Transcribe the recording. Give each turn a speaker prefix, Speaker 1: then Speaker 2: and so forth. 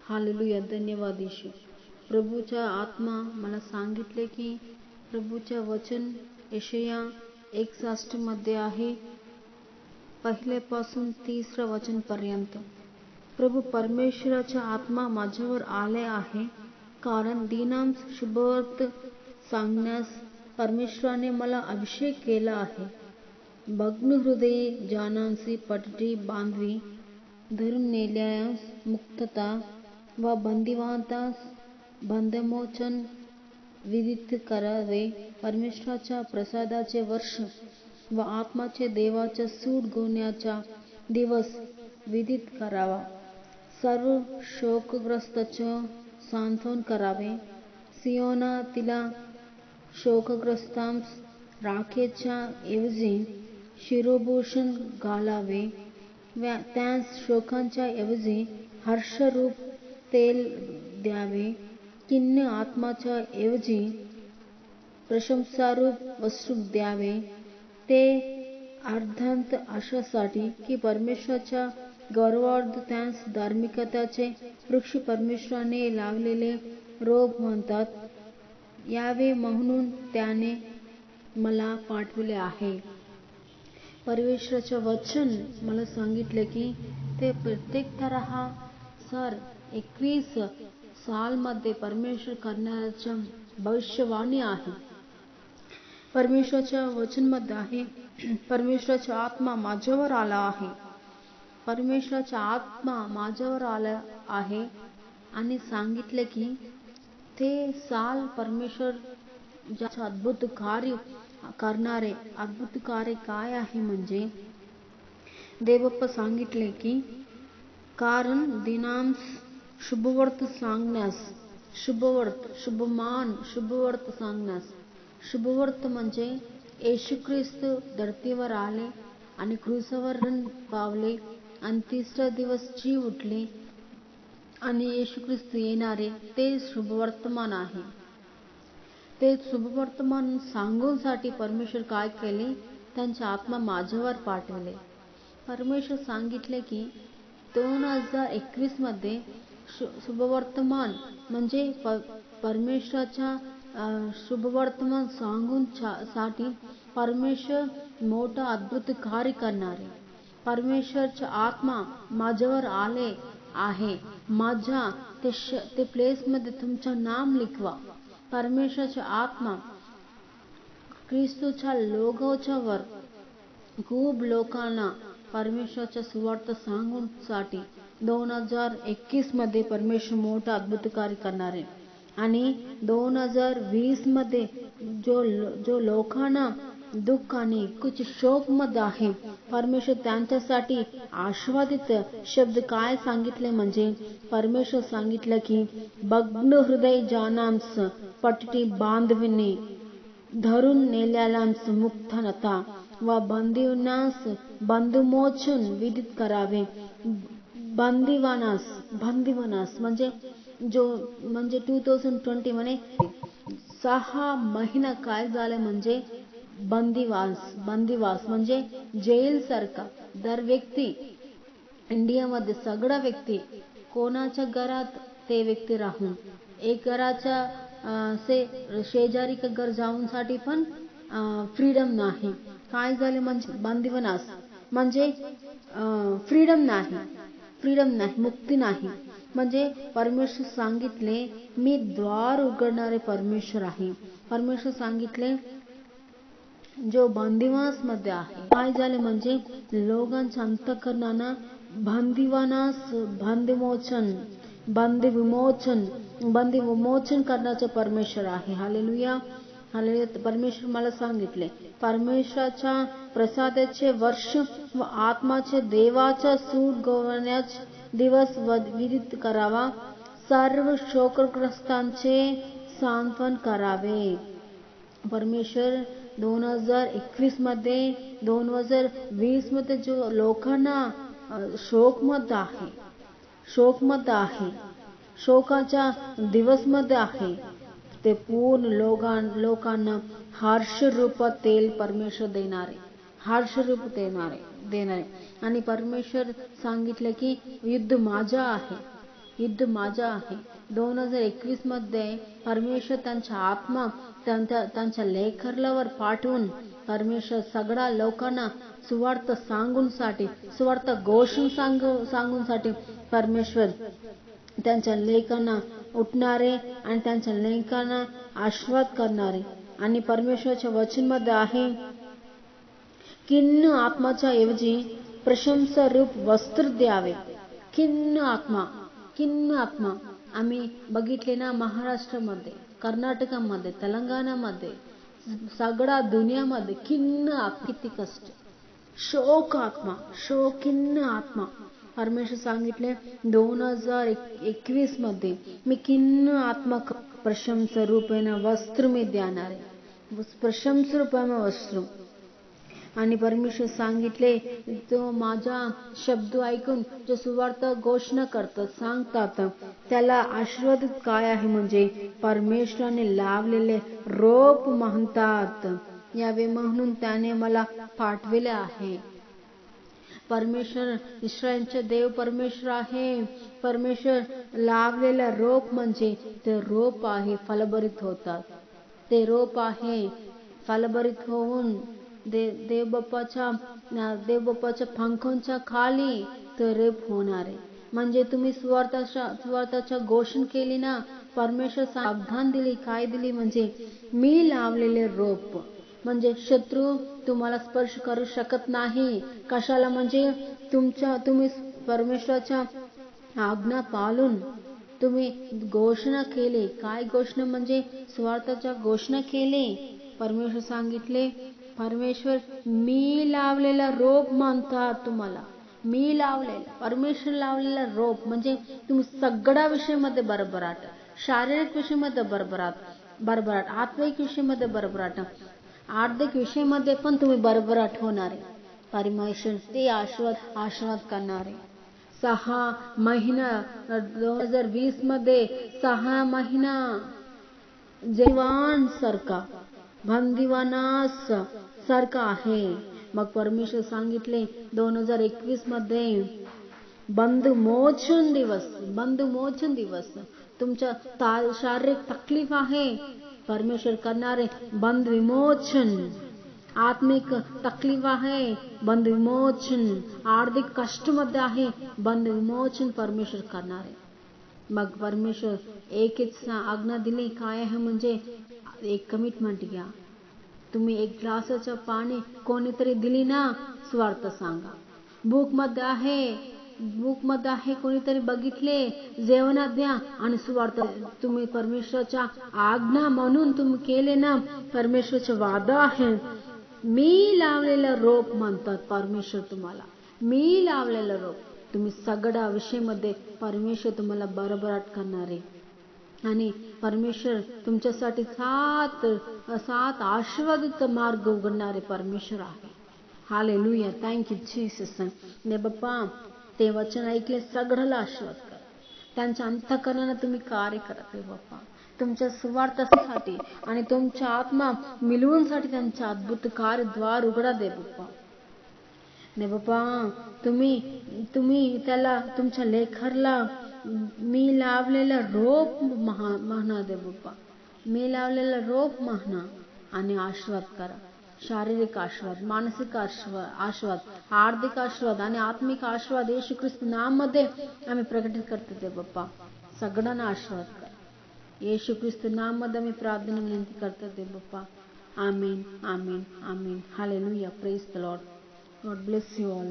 Speaker 1: Hallelujah. धन्यवाद येशू. प्रभूचा आत्मा मला सांगितले की प्रभूच्या वचन यशाया 61 मध्ये आहे, पहिल्यापासून 30 वचन पर्यंत. प्रभू परमेश्वराचा आत्मा माझ्यावर आले आहे, कारण दीनांस शुभवर्त सांगण्यास परमेश्वराने मला अभिषेक केला आहे. भग्न हृदय जानांसी पटडी बांधवी, धरून नेल्यास मुक्तता व बंदिवानास बंधमोचन विदित करावे. परमेश्वराच्या प्रसादाचे वर्ष व आत्माचे देवाच्या सूट घेण्याचा दिवस विदित करावा. सर्व शोकग्रस्ताचे सांत्वन करावे. सियोनातिला शोकग्रस्तांस राखेच्या ऐवजी शिरोभूषण घालावे. त्यांस शोकांच्या ऐवजी हर्षरूप तेल द्यावे. खिन्न आत्माच्या ऐवजी प्रशंसारूप वस्त्र द्यावे. ते अर्थात अशासाठी की परमेश्वराच्या गौरवार्थ त्यांस धार्मिकतेचे वृक्ष परमेश्वराने लावलेले रोप म्हणतात यावे म्हणून त्याने मला पाठविले आहे. परमेश्वराचे वचन मला सांगितले की ते प्रत्येक तऱ्हा 21 सालमध्ये परमेश्वर करण्याच्या भविष्यवाणी आहे. परमेश्वराच्या वचनमध्ये आहे, परमेश्वराचा आत्मा माझ्यावर आला आहे. परमेश्वराचा आत्मा माझ्यावर आला आहे आणि सांगितले की ते साल परमेश्वर ज्याचे अद्भुत कार्य करणारे. अद्भुत कार्य काय आहे म्हणजे देवप्पा सांगितले की कारण दिनांस शुभवर्त सांगण्यास, शुभवर्त शुभमान शुभवर्त सांगण्यास. शुभवर्त म्हणजे येशू ख्रिस्त धरतीवर आले आणि क्रूसावर पावले आणि 3रा दिवस जी उठले आणि येशू ख्रिस्त येणारे ते शुभवर्तमान आहे. ते शुभवर्तमान सांगूसाठी परमेश्वर काय केले, त्यांचा आत्मा माझ्यावर पाठवले. परमेश्वर सांगितले की 2021 मध्ये शुभवर्तमान म्हणजे परमेश्वराच्या शुभवर्तमान सांगून साठी परमेश्वर मोठा अद्भुत कार्य करणारे. परमेश्वरचा आत्मा माझ्यावर आले आहे. माझ्या ते प्लेस मध्ये तुमचं नाम लिखवा. परमेश्वराचा आत्मा ख्रिस्तूच्या लोगोच्या वर खूप लोकांना परमेश्वराच्या सुवार्थ सांगून साठी 2021 मध्ये परमेश्वर मोठा अद्भुत कार्य करणार आहे. आणि 2020 मध्ये जो लोकांना दुःख आणि कुछ शोक मध्ये आहे, परमेश्वर त्यांच्यासाठी आशीर्वादित शब्द काय सांगितले म्हणजे परमेश्वर सांगितले की भग्न हृदय जानांस पटडी बांधविणे, धरून नेल्यालांस मुक्तता व बंदिवानास बंधमोचन विदित करावे. बंदिवानास म्हणजे 2020 म्हणे 6 महिना काय झाले म्हणजे बंदिवास म्हणजे जेल सारखा. दर व्यक्ती इंडियामध्ये सगळा व्यक्ती कोणाच्या घरात ते व्यक्ती राहून एक घराच्या शेजारी घर जाऊन साठी पण फ्रीडम नाही. काय झाले म्हणजे बंदिवानास म्हणजे फ्रीडम नाही, मुक्ती नाही. म्हणजे परमेश्वर सांगितले मी द्वार उघडणारे परमेश्वर आहे. परमेश्वर सांगितले जो बंदिवास मध्ये आहे. काय झाले म्हणजे लोकांच्या अंतःकरणांना बंदिवानास बंदिविमोचन करण्याचे परमेश्वर आहे. हालेलुया. हालेलुया. परमेश्वर मला सांगितले परमेश्वराच्या प्रसादाचे वर्ष व आत्माचे देवाच्या सूट घेण्याचे दिवस विदित करावा. सर्व शोकग्रस्तांचे सांत्वन करावे. परमेश्वर 2021 मध्ये 2020 मध्ये जो लोकांना शोक मध्ये आहे, शोकाच्या दिवस मध्ये आहे, ते पूर्ण लोकांना हर्ष रूप तेल परमेश्वर देणारे, हर्ष रूप देणारे. आणि परमेश्वर सांगितले की युद्ध माझा आहे. युद्ध माझा आहे. 2021 मध्ये परमेश्वर त्यांच्या आत्मा त्यांच्या लेकरावर पाठवून परमेश्वर सगळ्या लोकांना सुवार्थ सांगूनसाठी, सुवार्थ घोषण सांगूनसाठी परमेश्वर त्यांच्या लेकांना उठणारे आणि त्यांच्या लेकांना आशीर्वाद करणारे. आणि परमेश्वराच्या वचनमध्ये आहे, खिन्न आत्माच्या ऐवजी प्रशंसा रूप वस्त्र द्यावे. खिन्न आत्मा आम्ही बघितले ना, महाराष्ट्रामध्ये, कर्नाटकामध्ये, तेलंगणामध्ये, सगळ्या दुनियामध्ये खिन्न किती कष्ट, खिन्न आत्मा. परमेश्वर सांगितले 2021 मध्ये मी खिन्न आत्मा प्रशंसा रूपेण वस्त्र मी देणार आहे, प्रशंसा रूपेण वस्त्र. आणि परमेश्वर सांगितले, तो माझा शब्द ऐकून जो सुवार्थ घोषणा करतात, सांगतात, त्याला आशीर्वाद काय आहे म्हणजे परमेश्वराने लावलेले रोप म्हणतात यावे म्हणून त्याने मला पाठविले आहे. परमेश्वर इस्रायलचे देव परमेश्वर आहे. परमेश्वर लावलेला रोप म्हणजे ते रोप आहे, फलभरित होतात. ते रोप आहे फलभरित होऊन देवबापाच्या पंखांच्या खाली ते रोप होणार आहे. म्हणजे तुम्ही सुवार्थाच्या घोषणा केली ना, परमेश्वर सावधान दिली, काय दिली म्हणजे मी लावलेले रोप. म्हणजे शत्रू तुम्हाला स्पर्श करू शकत नाही. कशाला म्हणजे तुम्ही परमेश्वराच्या आज्ञा पाळून तुम्ही घोषणा केली. काय घोषणा म्हणजे स्वार्थाच्या घोषणा केली. परमेश्वर सांगितले, परमेश्वर मी लावलेला रोप मानतात तुम्हाला. मी लावलेला, परमेश्वर लावलेला रोप म्हणजे तुम्ही सगळ्या विषयामध्ये बरोबराट, शारीरिक विषयामध्ये बरोबराट, आत्मिक विषयामध्ये बरोबराट, आर्थिक विषयामध्ये पण तुम्ही बरोबराट होणारे. परमेश्वर ते आशीर्वाद करणारे. 6 महिना 2020 मध्ये 6 महिना जीवन सारखा, बंदिवानास सारखा आहे. मग परमेश्वर सांगितले 2021 मध्ये बंधमोचन दिवस. तुमच्या शारीरिक तकलीफ आहे, परमेश्वर करणारे बंध विमोचन. आत्मिक तकलीफ आहे, बंध विमोचन. आर्थिक कष्ट मध्ये आहे, बंध विमोचन परमेश्वर करणारे. मग परमेश्वर एकच आज्ञा दिली, काय आहे म्हणजे एक कमिटमेंट घ्या. तुम्ही एक ग्लासाचं पाणी कोणीतरी दिली ना, स्वार्थ सांगा. भूक मध्ये आहे कोणीतरी बघितले, जेवणात द्या आणि स्वार्थ. तुम्ही परमेश्वराच्या आज्ञा म्हणून तुम्ही केले ना, परमेश्वराचा वादा आहे. मी लावलेलं रोप म्हणतात परमेश्वर तुम्हाला. मी लावलेलं रोप. तुम्ही सगळ्या विषयामध्ये परमेश्वर तुम्हाला बरोबराट करणारे. आणि परमेश्वर तुमच्यासाठी 7 आशीर्वादाचा मार्ग उघडणारे परमेश्वर आहे. Hallelujah, thank you Jesus. ने बाप्पा, ते वचन ऐकले सगळ्याला आशीर्वाद करा. त्यांच्या अंतःकरणाने तुम्ही कार्य करत बाप्पा, तुमच्या सुवार्थासाठी आणि तुमच्या आत्मा मिळवूनसाठी त्यांच्या अद्भुत कार्य द्वार उघडा दे बाप्पा. ने बाप्पा, तुम्ही त्याला, तुमच्या लेकराला मी लावलेला रोप म्हणा दे बाप्पा. मी लावलेला रोप म्हणा आणि आशीर्वाद करा. शारीरिक आशीर्वाद, मानसिक आशीर्वाद, आर्थिक आशीर्वाद आणि आत्मिक आशीर्वाद येशू ख्रिस्त नाममध्ये आम्ही प्रकटित करतो ते बाप्पा. सगळ्यांना आशीर्वाद करा. येशू ख्रिस्त नाममध्ये आम्ही प्रार्थना विनंती करतो ते बाप्पा. आमीन, आमीन, आमीन. Hallelujah, praise the Lord. God bless you all.